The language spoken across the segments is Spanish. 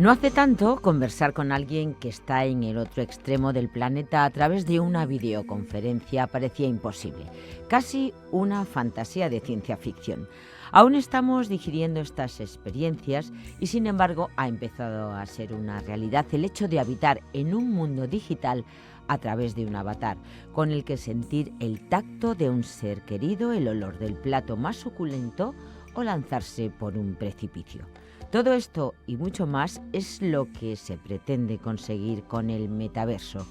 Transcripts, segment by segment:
No hace tanto, conversar con alguien que está en el otro extremo del planeta a través de una videoconferencia parecía imposible, casi una fantasía de ciencia ficción. Aún estamos digiriendo estas experiencias y, sin embargo, ha empezado a ser una realidad el hecho de habitar en un mundo digital a través de un avatar, con el que sentir el tacto de un ser querido, el olor del plato más suculento o lanzarse por un precipicio. Todo esto y mucho más es lo que se pretende conseguir con el metaverso,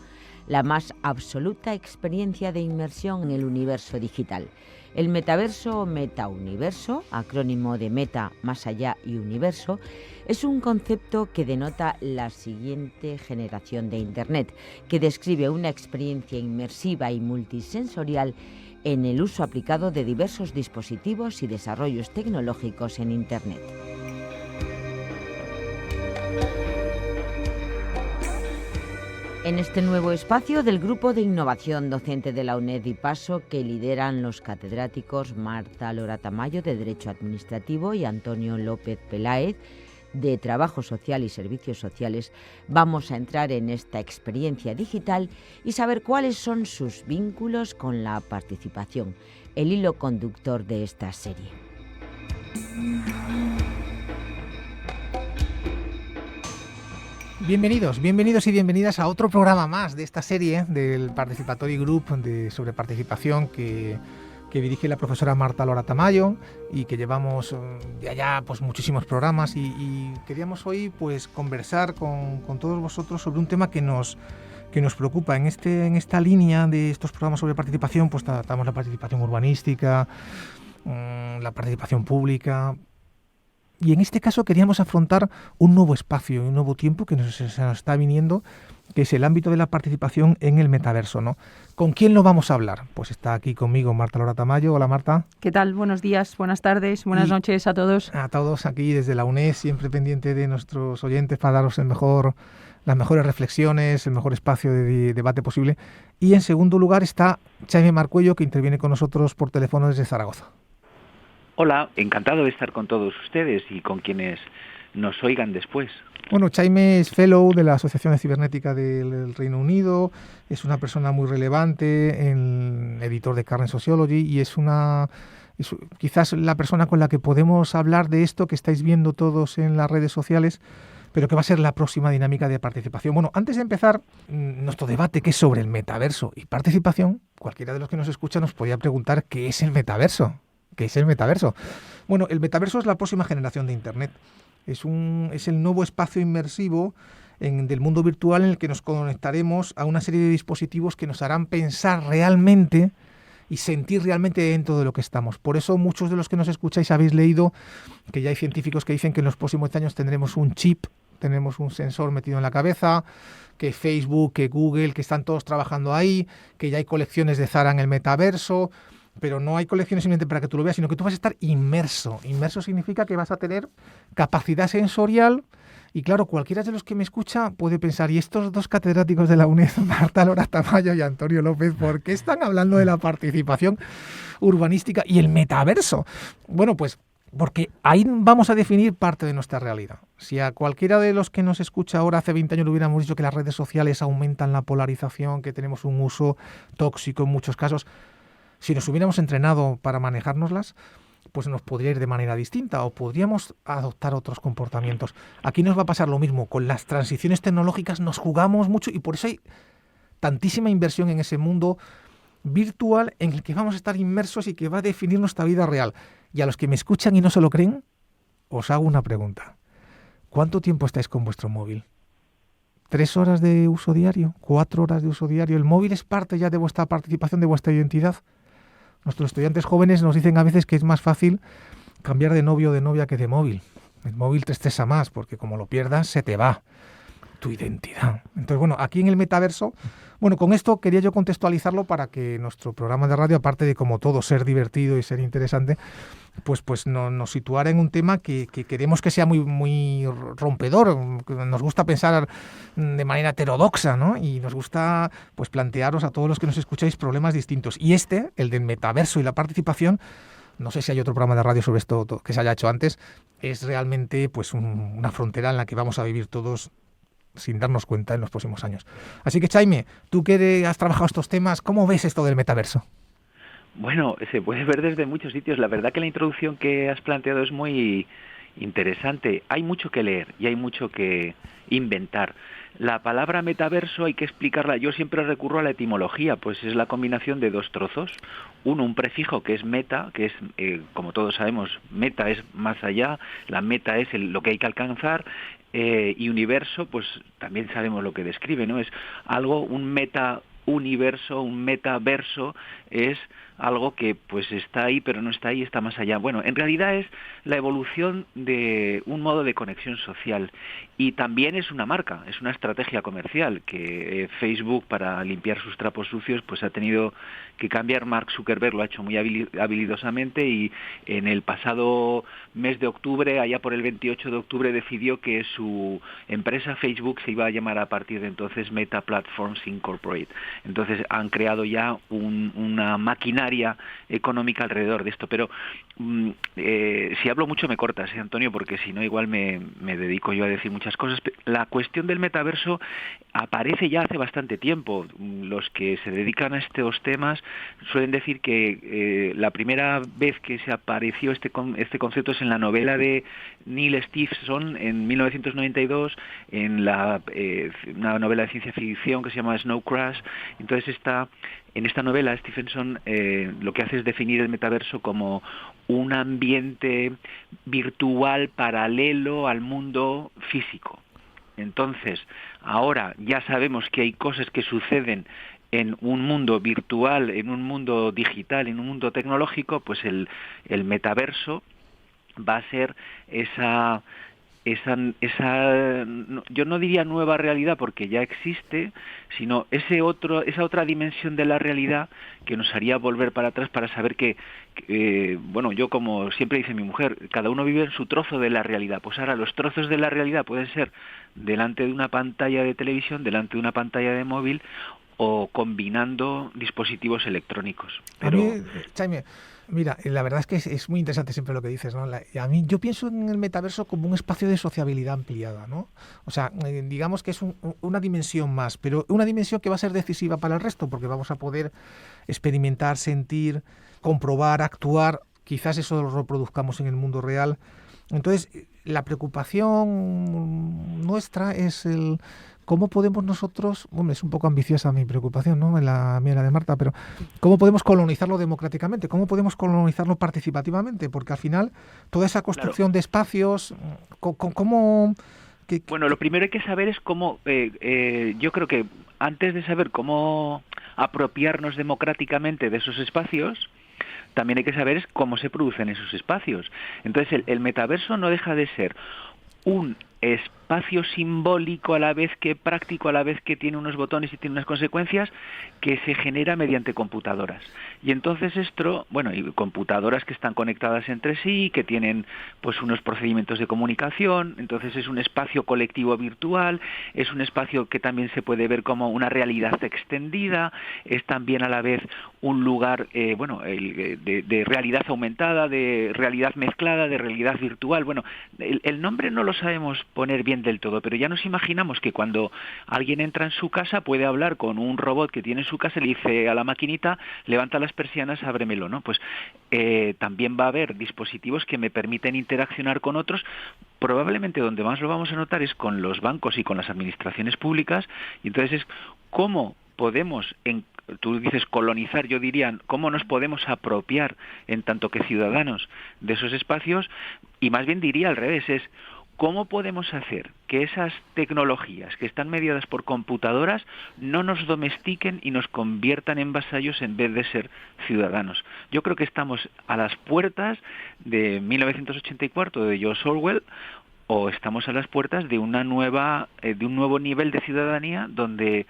la más absoluta experiencia de inmersión en el universo digital. El metaverso o metauniverso, acrónimo de meta, más allá y universo, es un concepto que denota la siguiente generación de Internet, que describe una experiencia inmersiva y multisensorial en el uso aplicado de diversos dispositivos y desarrollos tecnológicos en Internet. En este nuevo espacio del Grupo de Innovación Docente de la UNED y PASO, que lideran los catedráticos Marta Lora Tamayo, de Derecho Administrativo, y Antonio López Peláez, de Trabajo Social y Servicios Sociales, vamos a entrar en esta experiencia digital y saber cuáles son sus vínculos con la participación, el hilo conductor de esta serie. Bienvenidos y bienvenidas a otro programa más de esta serie del Participatory Group sobre participación que dirige la profesora Marta Lora Tamayo y que llevamos de allá pues muchísimos programas y queríamos hoy pues conversar con todos vosotros sobre un tema que nos preocupa. En esta línea de estos programas sobre participación pues tratamos la participación urbanística, la participación pública. Y en este caso queríamos afrontar un nuevo espacio, un nuevo tiempo que se nos está viniendo, que es el ámbito de la participación en el metaverso, ¿no? ¿Con quién lo vamos a hablar? Pues está aquí conmigo Marta Lora Tamayo. Hola, Marta. ¿Qué tal? Buenos días, buenas tardes, buenas noches a todos. A todos aquí desde la UNED, siempre pendiente de nuestros oyentes para daros las mejores reflexiones, el mejor espacio de debate posible. Y en segundo lugar está Chaime Marcuello, que interviene con nosotros por teléfono desde Zaragoza. Hola, encantado de estar con todos ustedes y con quienes nos oigan después. Bueno, Chaime es fellow de la Asociación de Cibernética del Reino Unido, es una persona muy relevante, editor de Current Sociology, y es quizás la persona con la que podemos hablar de esto que estáis viendo todos en las redes sociales, pero que va a ser la próxima dinámica de participación. Bueno, antes de empezar nuestro debate, que es sobre el metaverso y participación, cualquiera de los que nos escucha nos podría preguntar ¿qué es el metaverso? ¿Qué es el metaverso? Bueno, el metaverso es la próxima generación de Internet. Es el nuevo espacio inmersivo del mundo virtual en el que nos conectaremos a una serie de dispositivos que nos harán pensar realmente y sentir realmente dentro de lo que estamos. Por eso muchos de los que nos escucháis habéis leído que ya hay científicos que dicen que en los próximos años tendremos un chip, tenemos un sensor metido en la cabeza, que Facebook, que Google, que están todos trabajando ahí, que ya hay colecciones de Zara en el metaverso. Pero no hay colecciones simplemente para que tú lo veas, sino que tú vas a estar inmerso. Inmerso significa que vas a tener capacidad sensorial y claro, cualquiera de los que me escucha puede pensar, ¿y estos dos catedráticos de la UNED, Marta Lora Tamayo y Antonio López, por qué están hablando de la participación urbanística y el metaverso? Bueno, pues porque ahí vamos a definir parte de nuestra realidad. Si a cualquiera de los que nos escucha ahora hace 20 años le hubiéramos dicho que las redes sociales aumentan la polarización, que tenemos un uso tóxico en muchos casos, si nos hubiéramos entrenado para manejárnoslas, pues nos podría ir de manera distinta o podríamos adoptar otros comportamientos. Aquí nos va a pasar lo mismo. Con las transiciones tecnológicas nos jugamos mucho y por eso hay tantísima inversión en ese mundo virtual en el que vamos a estar inmersos y que va a definir nuestra vida real. Y a los que me escuchan y no se lo creen, os hago una pregunta. ¿Cuánto tiempo estáis con vuestro móvil? ¿3 horas de uso diario? ¿4 horas de uso diario? ¿El móvil es parte ya de vuestra participación, de vuestra identidad? Nuestros estudiantes jóvenes nos dicen a veces que es más fácil cambiar de novio o de novia que de móvil. El móvil te estresa más porque como lo pierdas se te va tu identidad. Entonces, bueno, aquí en el metaverso, bueno, con esto quería yo contextualizarlo para que nuestro programa de radio, aparte de como todo ser divertido y ser interesante, pues nos situara en un tema que queremos que sea muy, muy rompedor. Nos gusta pensar de manera heterodoxa, ¿no? Y nos gusta pues plantearos a todos los que nos escucháis problemas distintos. Y el del metaverso y la participación, no sé si hay otro programa de radio sobre esto que se haya hecho antes, es realmente pues una frontera en la que vamos a vivir todos sin darnos cuenta en los próximos años. Así que, Chaime, tú que has trabajado estos temas, ¿cómo ves esto del metaverso? Bueno, se puede ver desde muchos sitios. La verdad que la introducción que has planteado es muy interesante. Hay mucho que leer y hay mucho que inventar. La palabra metaverso hay que explicarla. Yo siempre recurro a la etimología, pues es la combinación de dos trozos. Uno, un prefijo que es meta, que es, como todos sabemos, meta es más allá, la meta es lo que hay que alcanzar, y universo, pues también sabemos lo que describe, ¿no? Es algo, un meta-universo, un metaverso, es algo que pues está ahí pero no está ahí, está más allá. Bueno, en realidad es la evolución de un modo de conexión social y también es una marca, es una estrategia comercial que Facebook, para limpiar sus trapos sucios, pues ha tenido que cambiar. Mark Zuckerberg lo ha hecho muy habilidosamente y en el pasado mes de octubre, allá por el 28 de octubre, decidió que su empresa Facebook se iba a llamar a partir de entonces Meta Platforms Incorporated. Entonces han creado ya una maquinaria económica alrededor de esto, pero si hablo mucho me cortas, Antonio, porque si no igual me dedico yo a decir muchas cosas. La cuestión del metaverso aparece ya hace bastante tiempo. Los que se dedican a estos temas suelen decir que la primera vez que se apareció este concepto es en la novela de Neil Stephenson en 1992, en una novela de ciencia ficción que se llama Snow Crash. Entonces en esta novela Stephenson lo que hace es definir el metaverso como un ambiente virtual paralelo al mundo físico. Entonces, ahora ya sabemos que hay cosas que suceden en un mundo virtual, en un mundo digital, en un mundo tecnológico, pues el metaverso va a ser esa, yo no diría nueva realidad porque ya existe, sino esa otra dimensión de la realidad que nos haría volver para atrás para saber que bueno, yo, como siempre dice mi mujer, cada uno vive en su trozo de la realidad. Pues ahora los trozos de la realidad pueden ser delante de una pantalla de televisión, delante de una pantalla de móvil o combinando dispositivos electrónicos. Pero... A mí, Chaime, mira, la verdad es que es muy interesante siempre lo que dices, ¿no? A mí yo pienso en el metaverso como un espacio de sociabilidad ampliada, ¿no? O sea, digamos que es una dimensión más, pero una dimensión que va a ser decisiva para el resto, porque vamos a poder experimentar, sentir, comprobar, actuar. Quizás eso lo reproduzcamos en el mundo real. Entonces, la preocupación nuestra es el... ¿Cómo podemos nosotros, hombre, es un poco ambiciosa mi preocupación, ¿no? La de Marta, pero ¿cómo podemos colonizarlo democráticamente? ¿Cómo podemos colonizarlo participativamente? Porque al final, toda esa construcción de espacios, ¿cómo...? Bueno, lo primero hay que saber es cómo, yo creo que antes de saber cómo apropiarnos democráticamente de esos espacios, también hay que saber cómo se producen esos espacios. Entonces, el metaverso no deja de ser un espacio simbólico a la vez que práctico, a la vez que tiene unos botones y tiene unas consecuencias, que se genera mediante computadoras. Y entonces esto, bueno, y computadoras que están conectadas entre sí, que tienen pues unos procedimientos de comunicación. Entonces es un espacio colectivo virtual, es un espacio que también se puede ver como una realidad extendida, es también a la vez un lugar de realidad aumentada, de realidad mezclada, de realidad virtual. Bueno, el nombre no lo sabemos poner bien del todo, pero ya nos imaginamos que cuando alguien entra en su casa puede hablar con un robot que tiene en su casa y le dice a la maquinita: levanta las persianas, ábremelo, ¿no? Pues también va a haber dispositivos que me permiten interaccionar con otros. Probablemente donde más lo vamos a notar es con los bancos y con las administraciones públicas, y entonces es cómo podemos, tú dices colonizar, yo diría cómo nos podemos apropiar en tanto que ciudadanos de esos espacios, y más bien diría al revés, es ¿cómo podemos hacer que esas tecnologías que están mediadas por computadoras no nos domestiquen y nos conviertan en vasallos en vez de ser ciudadanos? Yo creo que estamos a las puertas de 1984 de George Orwell, o estamos a las puertas de un nuevo nivel de ciudadanía donde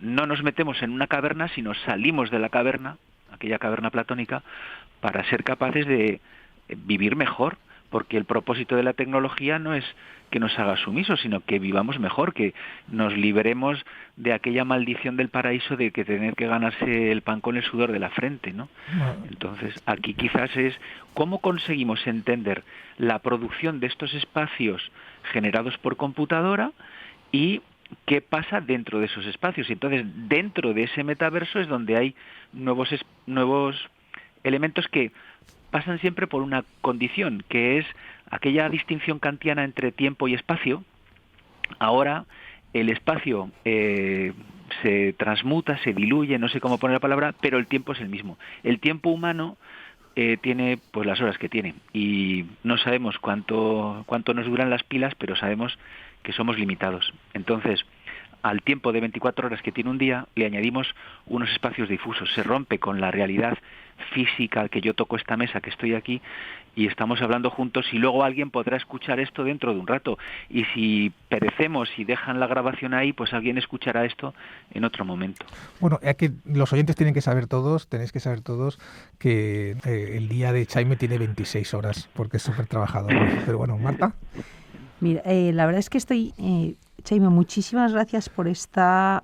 no nos metemos en una caverna, sino salimos de la caverna, aquella caverna platónica, para ser capaces de vivir mejor. porque el propósito de la tecnología no es que nos haga sumisos, sino que vivamos mejor, que nos liberemos de aquella maldición del paraíso de que tener que ganarse el pan con el sudor de la frente, ¿no? Entonces, aquí quizás es cómo conseguimos entender la producción de estos espacios generados por computadora y qué pasa dentro de esos espacios. Y entonces, dentro de ese metaverso es donde hay nuevos elementos que pasan siempre por una condición, que es aquella distinción kantiana entre tiempo y espacio. Ahora el espacio se transmuta, se diluye, no sé cómo poner la palabra, pero el tiempo es el mismo. El tiempo humano tiene pues las horas que tiene y no sabemos cuánto nos duran las pilas, pero sabemos que somos limitados. Entonces, al tiempo de 24 horas que tiene un día, le añadimos unos espacios difusos. Se rompe con la realidad física que yo toco esta mesa, que estoy aquí, y estamos hablando juntos, y luego alguien podrá escuchar esto dentro de un rato. Y si perecemos y dejan la grabación ahí, pues alguien escuchará esto en otro momento. Bueno, es que los oyentes tenéis que saber todos que el día de Chaime tiene 26 horas, porque es súper trabajador. Pero bueno, Marta. Mira, la verdad es que Chaime, muchísimas gracias por esta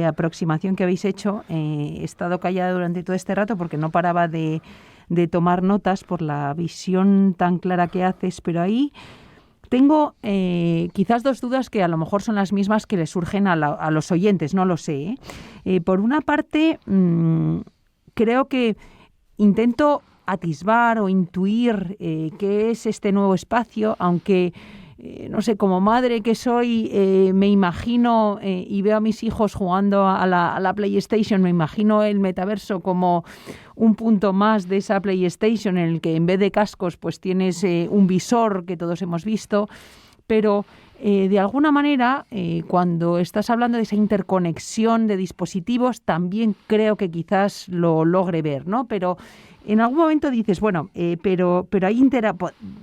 aproximación que habéis hecho. He estado callada durante todo este rato porque no paraba de tomar notas por la visión tan clara que haces, pero ahí tengo quizás dos dudas que a lo mejor son las mismas que le surgen a los oyentes, no lo sé. Por una parte, creo que intento atisbar o intuir qué es este nuevo espacio, aunque no sé, como madre que soy, me imagino y veo a mis hijos jugando a la PlayStation, me imagino el metaverso como un punto más de esa PlayStation en el que en vez de cascos pues tienes un visor que todos hemos visto, pero de alguna manera cuando estás hablando de esa interconexión de dispositivos también creo que quizás lo logre ver, ¿no? Pero en algún momento dices, bueno, pero ahí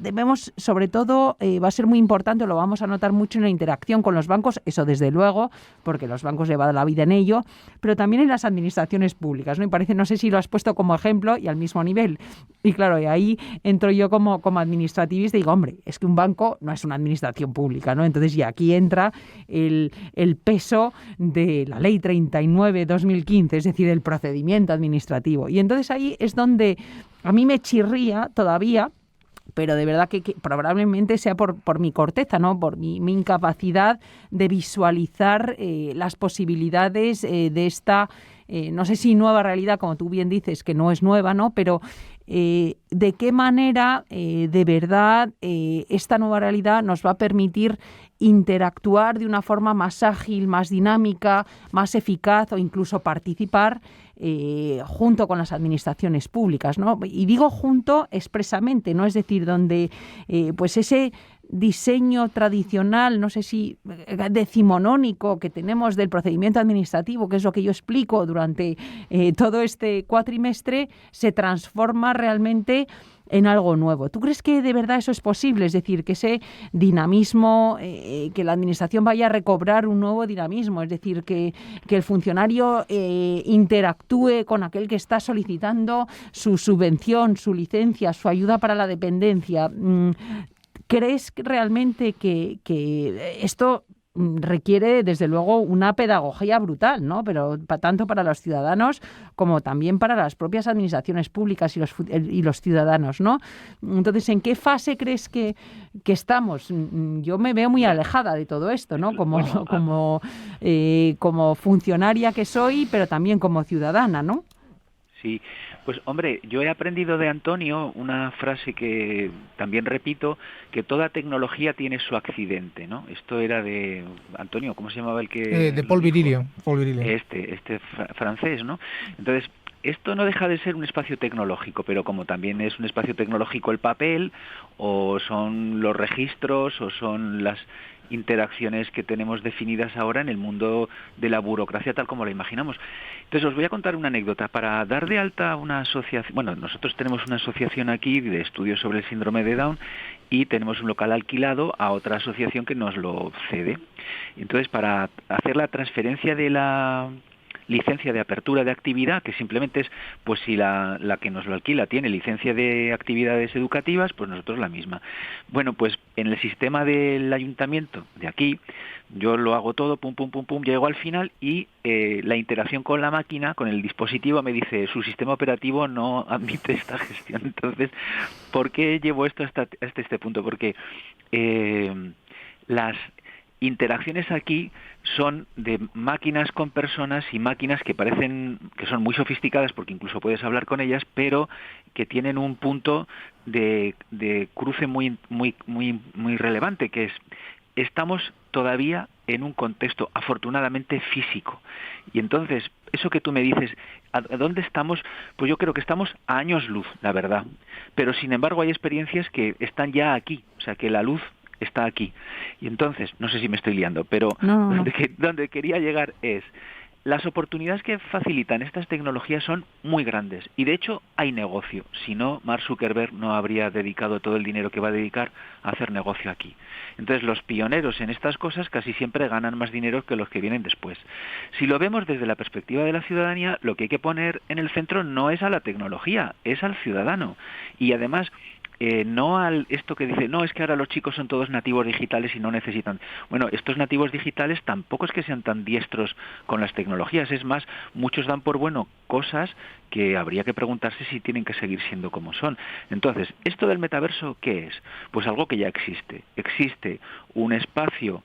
debemos, sobre todo, va a ser muy importante, lo vamos a notar mucho en la interacción con los bancos, eso desde luego, porque los bancos llevan la vida en ello, pero también en las administraciones públicas, ¿no? Y parece, no sé si lo has puesto como ejemplo y al mismo nivel. Y claro, y ahí entro yo como administrativista y digo, hombre, es que un banco no es una administración pública, ¿no? Entonces, y aquí entra el peso de la Ley 39/2015, es decir, el procedimiento administrativo. Y entonces ahí es donde a mí me chirría todavía, pero de verdad que probablemente sea por mi corteza, ¿no? Por mi incapacidad de visualizar las posibilidades de esta, no sé si nueva realidad, como tú bien dices, que no es nueva, ¿no? Pero de qué manera de verdad esta nueva realidad nos va a permitir interactuar de una forma más ágil, más dinámica, más eficaz o incluso participar junto con las administraciones públicas, ¿no? Y digo junto expresamente, ¿no? Es decir, donde pues ese diseño tradicional, no sé si decimonónico que tenemos del procedimiento administrativo, que es lo que yo explico durante todo este cuatrimestre, se transforma realmente en algo nuevo. ¿Tú crees que de verdad eso es posible? Es decir, que ese dinamismo, que la administración vaya a recobrar un nuevo dinamismo, es decir, que el funcionario interactúe con aquel que está solicitando su subvención, su licencia, su ayuda para la dependencia. ¿Crees realmente que esto requiere, desde luego, una pedagogía brutal, ¿no? Pero tanto para los ciudadanos como también para las propias administraciones públicas y los ciudadanos, ¿no? Entonces, ¿en qué fase crees que estamos? Yo me veo muy alejada de todo esto, ¿no? Como funcionaria que soy, pero también como ciudadana, ¿no? Sí, pues hombre, yo he aprendido de Antonio una frase que también repito, que toda tecnología tiene su accidente, ¿no? Esto era de Antonio, ¿cómo se llamaba el que...? De Paul Virilio. Este francés, ¿no? Entonces, esto no deja de ser un espacio tecnológico, pero como también es un espacio tecnológico el papel, o son los registros, o son las interacciones que tenemos definidas ahora en el mundo de la burocracia tal como la imaginamos. Entonces os voy a contar una anécdota. Para dar de alta una asociación, bueno, nosotros tenemos una asociación aquí de estudios sobre el síndrome de Down y tenemos un local alquilado a otra asociación que nos lo cede. Entonces, para hacer la transferencia de la licencia de apertura de actividad, que simplemente es, pues si la que nos lo alquila tiene licencia de actividades educativas, pues nosotros la misma. Bueno, pues en el sistema del ayuntamiento de aquí, yo lo hago todo, pum, pum, pum, pum, llego al final y la interacción con la máquina, con el dispositivo, me dice, su sistema operativo no admite esta gestión. Entonces, ¿por qué llevo esto hasta este punto? Porque las interacciones aquí son de máquinas con personas y máquinas que parecen que son muy sofisticadas porque incluso puedes hablar con ellas, pero que tienen un punto de cruce muy relevante, que es estamos todavía en un contexto afortunadamente físico. Y entonces, eso que tú me dices, ¿a dónde estamos? Pues yo creo que estamos a años luz, la verdad. Pero sin embargo hay experiencias que están ya aquí, o sea que la luz está aquí. Y entonces, no sé si me estoy liando, pero No. donde quería llegar es, las oportunidades que facilitan estas tecnologías son muy grandes y de hecho hay negocio. Si no, Mark Zuckerberg no habría dedicado todo el dinero que va a dedicar a hacer negocio aquí. Entonces los pioneros en estas cosas casi siempre ganan más dinero que los que vienen después. Si lo vemos desde la perspectiva de la ciudadanía, lo que hay que poner en el centro no es a la tecnología, es al ciudadano. Y además, no al esto que dice, no, es que ahora los chicos son todos nativos digitales y no necesitan. Bueno, estos nativos digitales tampoco es que sean tan diestros con las tecnologías, es más, muchos dan por bueno cosas que habría que preguntarse si tienen que seguir siendo como son. Entonces, ¿esto del metaverso qué es? Pues algo que ya existe. Existe un espacio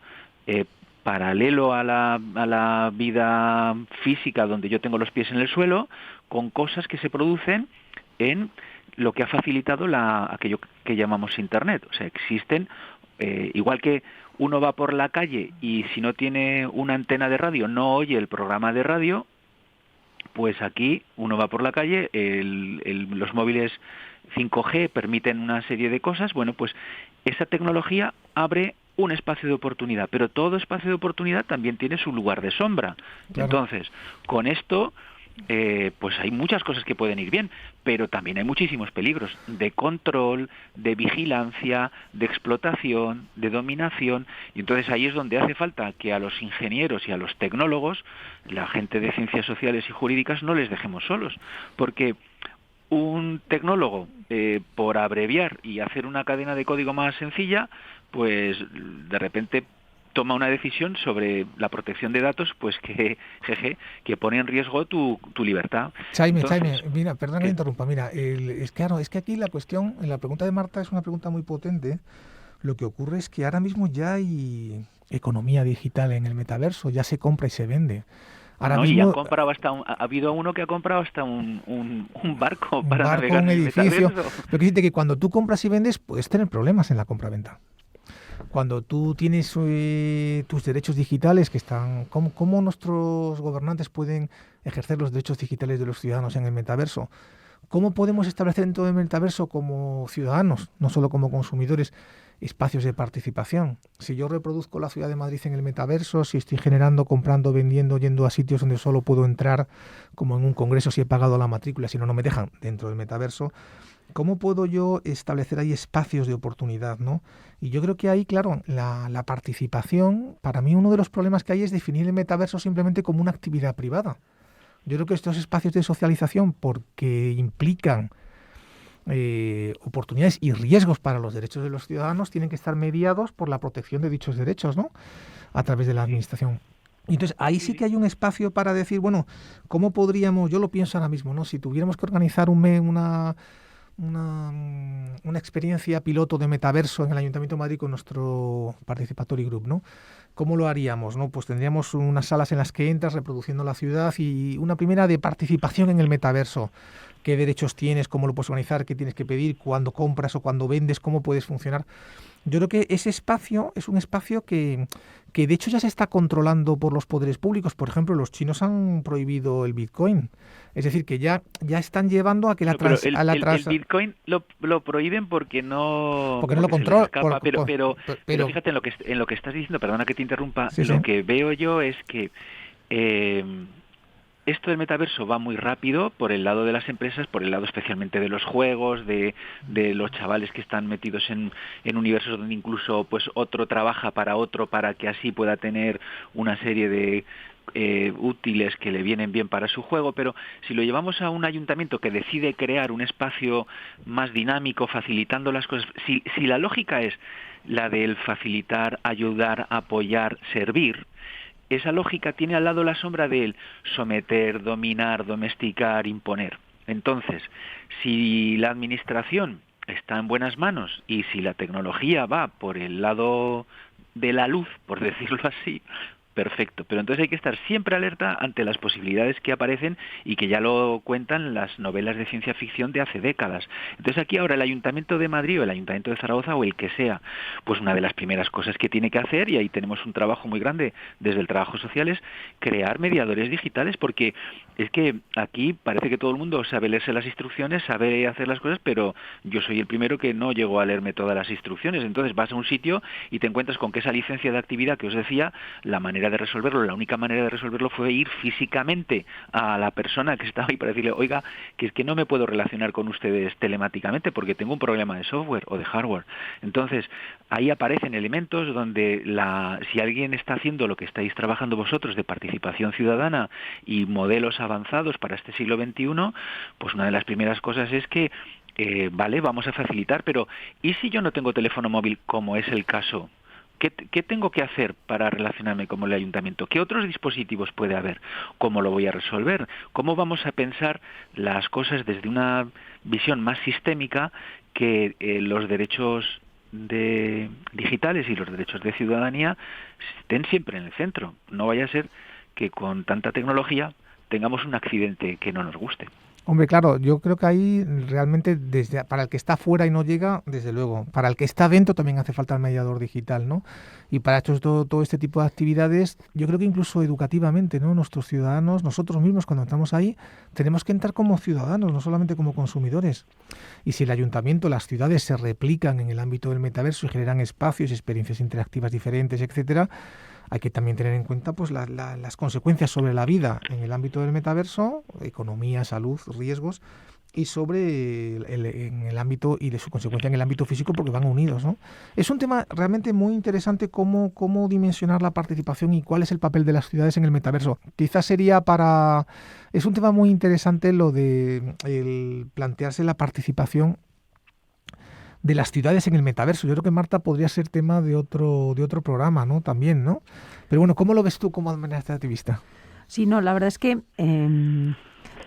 paralelo a la vida física donde yo tengo los pies en el suelo, con cosas que se producen en lo que ha facilitado aquello que llamamos Internet. O sea, existen, igual que uno va por la calle y si no tiene una antena de radio no oye el programa de radio, pues aquí uno va por la calle, los móviles 5G permiten una serie de cosas, bueno, pues esa tecnología abre un espacio de oportunidad, pero todo espacio de oportunidad también tiene su lugar de sombra. Claro. Entonces, con esto pues hay muchas cosas que pueden ir bien, pero también hay muchísimos peligros de control, de vigilancia, de explotación, de dominación, y entonces ahí es donde hace falta que a los ingenieros y a los tecnólogos, la gente de ciencias sociales y jurídicas, no les dejemos solos, porque un tecnólogo, por abreviar y hacer una cadena de código más sencilla, pues de repente toma una decisión sobre la protección de datos, pues que pone en riesgo tu libertad. Chaime, mira, perdón que me interrumpa, mira, es que aquí la cuestión, en la pregunta de Marta es una pregunta muy potente. Lo que ocurre es que ahora mismo ya hay economía digital en el metaverso, ya se compra y se vende. Ahora mismo, y han comprado ha habido uno que ha comprado hasta un barco para navegar un edificio. En el metaverso. Pero fíjate que cuando tú compras y vendes puedes tener problemas en la compra-venta. Cuando tú tienes tus derechos digitales que están... ¿Cómo nuestros gobernantes pueden ejercer los derechos digitales de los ciudadanos en el metaverso? ¿Cómo podemos establecer dentro del metaverso como ciudadanos, no solo como consumidores, espacios de participación? Si yo reproduzco la ciudad de Madrid en el metaverso, si estoy generando, comprando, vendiendo, yendo a sitios donde solo puedo entrar, como en un congreso si he pagado la matrícula, si no me dejan dentro del metaverso, ¿cómo puedo yo establecer ahí espacios de oportunidad, ¿no? Y yo creo que ahí, claro, la participación, para mí uno de los problemas que hay es definir el metaverso simplemente como una actividad privada. Yo creo que estos espacios de socialización, porque implican oportunidades y riesgos para los derechos de los ciudadanos, tienen que estar mediados por la protección de dichos derechos, ¿no? A través de la administración. Y entonces ahí sí que hay un espacio para decir, bueno, ¿cómo podríamos, yo lo pienso ahora mismo, ¿no? Si tuviéramos que organizar una experiencia piloto de metaverso en el Ayuntamiento de Madrid con nuestro Participatory Group, ¿no? ¿Cómo lo haríamos, no? Pues tendríamos unas salas en las que entras reproduciendo la ciudad y una primera de participación en el metaverso. ¿Qué derechos tienes? ¿Cómo lo puedes organizar? ¿Qué tienes que pedir? ¿Cuándo compras o cuándo vendes? ¿Cómo puedes funcionar? Yo creo que ese espacio es un espacio que de hecho ya se está controlando por los poderes públicos. Por ejemplo, los chinos han prohibido el Bitcoin. Es decir, que ya están llevando a que el Bitcoin lo prohíben porque no lo controla. Pero fíjate en lo que estás diciendo, perdona que te interrumpa, que veo yo es que esto del metaverso va muy rápido por el lado de las empresas, por el lado especialmente de los juegos, de los chavales que están metidos en universos donde incluso pues otro trabaja para otro para que así pueda tener una serie de útiles que le vienen bien para su juego, pero si lo llevamos a un ayuntamiento que decide crear un espacio más dinámico, facilitando las cosas, si la lógica es la del facilitar, ayudar, apoyar, servir, esa lógica tiene al lado la sombra del someter, dominar, domesticar, imponer. Entonces, si la administración está en buenas manos y si la tecnología va por el lado de la luz, por decirlo así, perfecto. Pero entonces hay que estar siempre alerta ante las posibilidades que aparecen y que ya lo cuentan las novelas de ciencia ficción de hace décadas. Entonces aquí ahora el Ayuntamiento de Madrid o el Ayuntamiento de Zaragoza o el que sea, pues una de las primeras cosas que tiene que hacer, y ahí tenemos un trabajo muy grande desde el trabajo social, es crear mediadores digitales, porque es que aquí parece que todo el mundo sabe leerse las instrucciones, sabe hacer las cosas, pero yo soy el primero que no llego a leerme todas las instrucciones. Entonces vas a un sitio y te encuentras con que esa licencia de actividad que os decía, la única manera de resolverlo fue ir físicamente a la persona que estaba ahí para decirle, oiga, que es que no me puedo relacionar con ustedes telemáticamente porque tengo un problema de software o de hardware. Entonces, ahí aparecen elementos donde si alguien está haciendo lo que estáis trabajando vosotros de participación ciudadana y modelos avanzados para este siglo XXI, pues una de las primeras cosas es que vale, vamos a facilitar, pero ¿y si yo no tengo teléfono móvil, como es el caso? ¿Qué tengo que hacer para relacionarme con el ayuntamiento? ¿Qué otros dispositivos puede haber? ¿Cómo lo voy a resolver? ¿Cómo vamos a pensar las cosas desde una visión más sistémica que los derechos digitales y los derechos de ciudadanía estén siempre en el centro? No vaya a ser que con tanta tecnología tengamos un accidente que no nos guste. Hombre, claro, yo creo que ahí realmente para el que está fuera y no llega, desde luego, para el que está dentro también hace falta el mediador digital, ¿no? Y para todo este tipo de actividades, yo creo que incluso educativamente, ¿no? Nuestros ciudadanos, nosotros mismos cuando entramos ahí, tenemos que entrar como ciudadanos, no solamente como consumidores. Y si el ayuntamiento, las ciudades se replican en el ámbito del metaverso y generan espacios, experiencias interactivas diferentes, etcétera, hay que también tener en cuenta pues las consecuencias sobre la vida en el ámbito del metaverso, economía, salud, riesgos, y en el ámbito y de su consecuencia en el ámbito físico, porque van unidos, ¿no? Es un tema realmente muy interesante cómo dimensionar la participación y cuál es el papel de las ciudades en el metaverso. Quizás es un tema muy interesante lo de el plantearse la participación de las ciudades en el metaverso. Yo creo que, Marta, podría ser tema de otro programa, ¿no? También, ¿no? Pero bueno, ¿cómo lo ves tú como administrativista? Sí, no, la verdad es que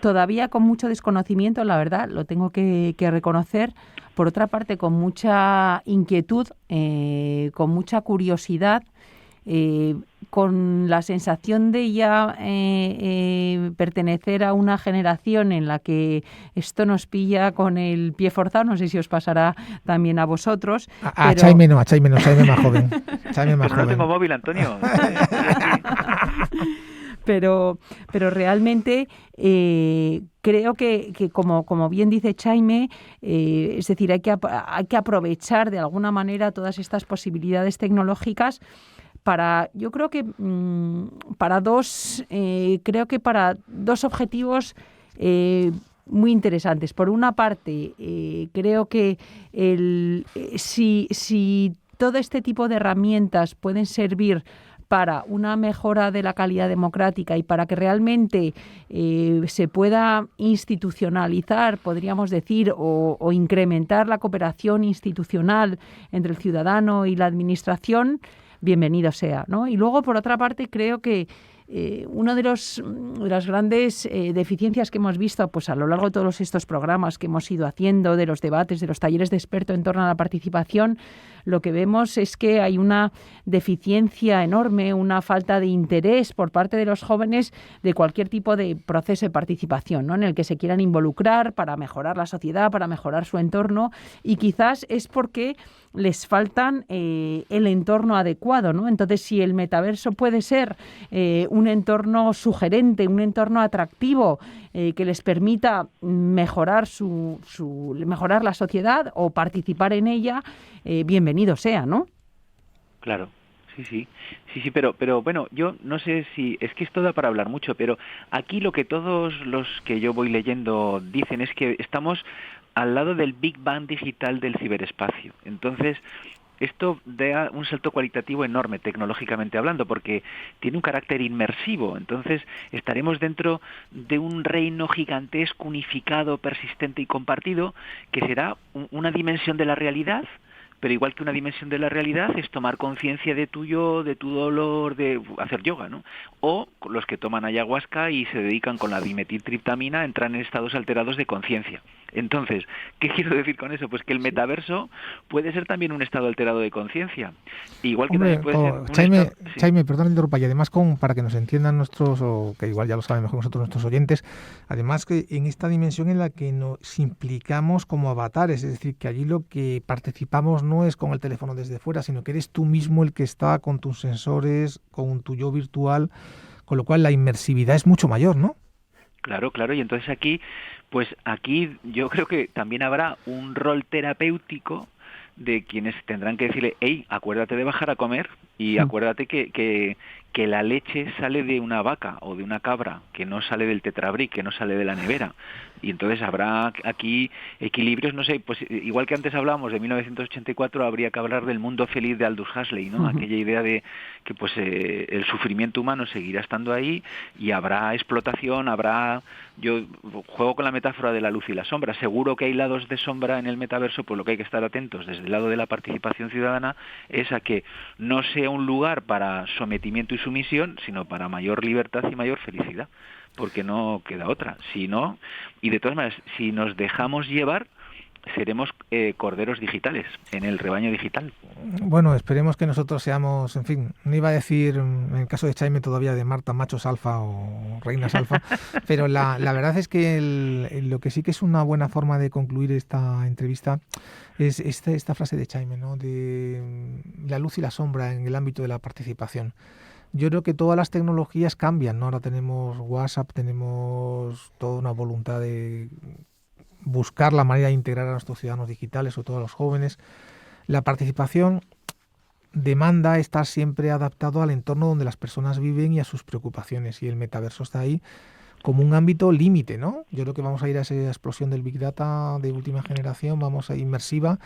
todavía con mucho desconocimiento, la verdad, lo tengo que reconocer. Por otra parte, con mucha inquietud, con mucha curiosidad, con la sensación de ya pertenecer a una generación en la que esto nos pilla con el pie forzado. No sé si os pasará también a vosotros. A Chaime más joven. Chaime más pero joven. No tengo móvil, Antonio. Pero realmente creo que como bien dice Chaime, es decir, hay que aprovechar de alguna manera todas estas posibilidades tecnológicas yo creo que para dos objetivos muy interesantes. Por una parte, creo que si todo este tipo de herramientas pueden servir para una mejora de la calidad democrática y para que realmente se pueda institucionalizar, podríamos decir, o incrementar la cooperación institucional entre el ciudadano y la administración, bienvenido sea, ¿no? Y luego, por otra parte, creo que una de las grandes deficiencias que hemos visto pues a lo largo de todos estos programas que hemos ido haciendo, de los debates, de los talleres de expertos en torno a la participación, lo que vemos es que hay una deficiencia enorme, una falta de interés por parte de los jóvenes de cualquier tipo de proceso de participación, ¿no? En el que se quieran involucrar para mejorar la sociedad, para mejorar su entorno, y quizás es porque les faltan el entorno adecuado, ¿no? Entonces, si el metaverso puede ser un entorno sugerente, un entorno atractivo que les permita mejorar mejorar la sociedad o participar en ella, bienvenido sea, ¿no? Claro. Sí, pero bueno, yo no sé si, es que esto da para hablar mucho, pero aquí lo que todos los que yo voy leyendo dicen es que estamos al lado del Big Bang digital del ciberespacio. Entonces, esto da un salto cualitativo enorme tecnológicamente hablando, porque tiene un carácter inmersivo. Entonces estaremos dentro de un reino gigantesco, unificado, persistente y compartido, que será una dimensión de la realidad. Pero igual que una dimensión de la realidad es tomar conciencia de tu yo, de tu dolor, de hacer yoga, ¿no? O los que toman ayahuasca y se dedican con la dimetiltriptamina a entrar en estados alterados de conciencia. Entonces, ¿qué quiero decir con eso? Pues que el metaverso puede ser también un estado alterado de conciencia. Igual que Hombre, también puede ser un Chaime, perdón, interrumpa, y además para que nos entiendan nuestros, o que igual ya lo saben mejor nosotros, nuestros oyentes, además que en esta dimensión en la que nos implicamos como avatares, es decir, que allí lo que participamos no es con el teléfono desde fuera, sino que eres tú mismo el que está con tus sensores, con tu yo virtual, con lo cual la inmersividad es mucho mayor, ¿no? Claro, claro, y entonces aquí yo creo que también habrá un rol terapéutico de quienes tendrán que decirle, hey, acuérdate de bajar a comer y acuérdate que la leche sale de una vaca o de una cabra, que no sale del tetrabric, que no sale de la nevera. Y entonces habrá aquí equilibrios, no sé, pues igual que antes hablábamos de 1984, habría que hablar del mundo feliz de Aldous Huxley, ¿no? Aquella idea de que pues el sufrimiento humano seguirá estando ahí y habrá explotación, yo juego con la metáfora de la luz y la sombra. Seguro que hay lados de sombra en el metaverso, por lo que hay que estar atentos desde el lado de la participación ciudadana es a que no sea un lugar para sometimiento y sumisión, sino para mayor libertad y mayor felicidad, porque no queda otra. Si no, y de todas maneras, si nos dejamos llevar, seremos corderos digitales, en el rebaño digital. Bueno, esperemos que nosotros seamos, en fin, no iba a decir, en el caso de Chaime todavía de Marta, machos alfa o reinas alfa, pero la verdad es que lo que sí que es una buena forma de concluir esta entrevista es esta frase de Chaime, ¿no? De la luz y la sombra en el ámbito de la participación. Yo creo que todas las tecnologías cambian, ¿no? Ahora tenemos WhatsApp, tenemos toda una voluntad de buscar la manera de integrar a nuestros ciudadanos digitales, sobre todo a los jóvenes. La participación demanda estar siempre adaptado al entorno donde las personas viven y a sus preocupaciones, y el metaverso está ahí como un ámbito límite, ¿no? Yo creo que vamos a ir a esa explosión del Big Data de última generación, vamos a inmersiva,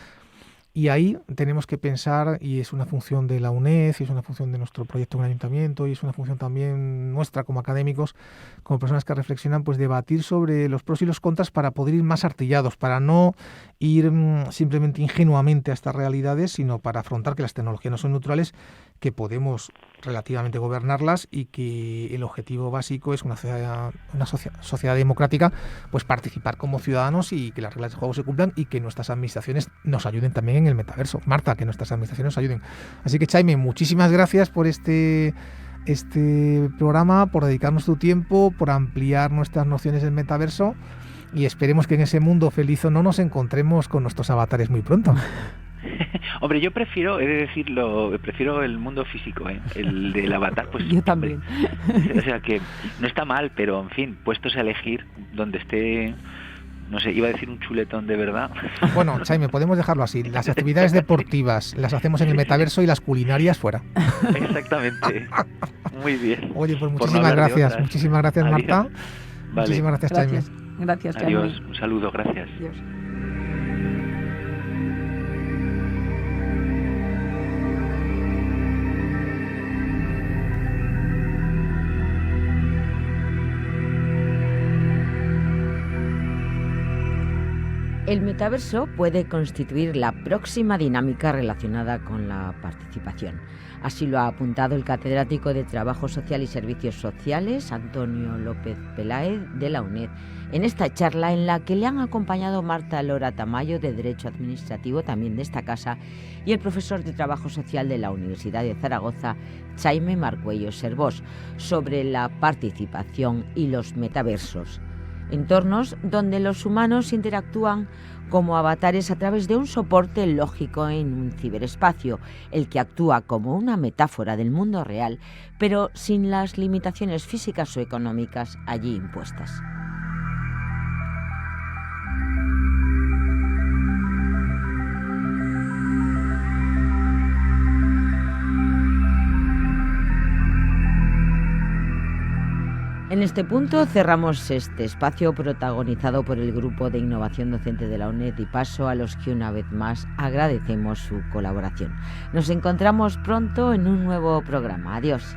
y ahí tenemos que pensar, y es una función de la UNED, y es una función de nuestro proyecto en el ayuntamiento, y es una función también nuestra como académicos, como personas que reflexionan, pues debatir sobre los pros y los contras para poder ir más artillados, para no ir simplemente ingenuamente a estas realidades, sino para afrontar que las tecnologías no son neutrales, que podemos relativamente gobernarlas y que el objetivo básico es una sociedad democrática, pues participar como ciudadanos y que las reglas de juego se cumplan y que nuestras administraciones nos ayuden también en el metaverso. Marta, que nuestras administraciones nos ayuden. Así que, Chaime, muchísimas gracias por este programa, por dedicarnos tu tiempo, por ampliar nuestras nociones del metaverso, y esperemos que en ese mundo feliz o no nos encontremos con nuestros avatares muy pronto. Hombre, yo prefiero, he de decirlo, prefiero el mundo físico, el del avatar, pues... Yo también. O sea que no está mal, pero en fin, puestos a elegir donde esté, no sé, iba a decir un chuletón de verdad. Bueno, Chaime, podemos dejarlo así. Las actividades deportivas las hacemos en el metaverso y las culinarias fuera. Exactamente. Muy bien. Oye, pues muchísimas gracias. Muchísimas gracias, Adiós. Marta. Vale. Muchísimas gracias, Chaime. Gracias, Chaime. Adiós, un saludo, gracias. Adiós. El metaverso puede constituir la próxima dinámica relacionada con la participación. Así lo ha apuntado el catedrático de Trabajo Social y Servicios Sociales, Antonio López Peláez, de la UNED, en esta charla en la que le han acompañado Marta Lora Tamayo, de Derecho Administrativo, también de esta casa, y el profesor de Trabajo Social de la Universidad de Zaragoza, Chaime Marcuello Servós, sobre la participación y los metaversos. Entornos donde los humanos interactúan como avatares a través de un soporte lógico en un ciberespacio, el que actúa como una metáfora del mundo real, pero sin las limitaciones físicas o económicas allí impuestas. En En este punto cerramos este espacio protagonizado por el Grupo de Innovación Docente de la UNED y paso a los que una vez más agradecemos su colaboración. Nos encontramos pronto en un nuevo programa. Adiós.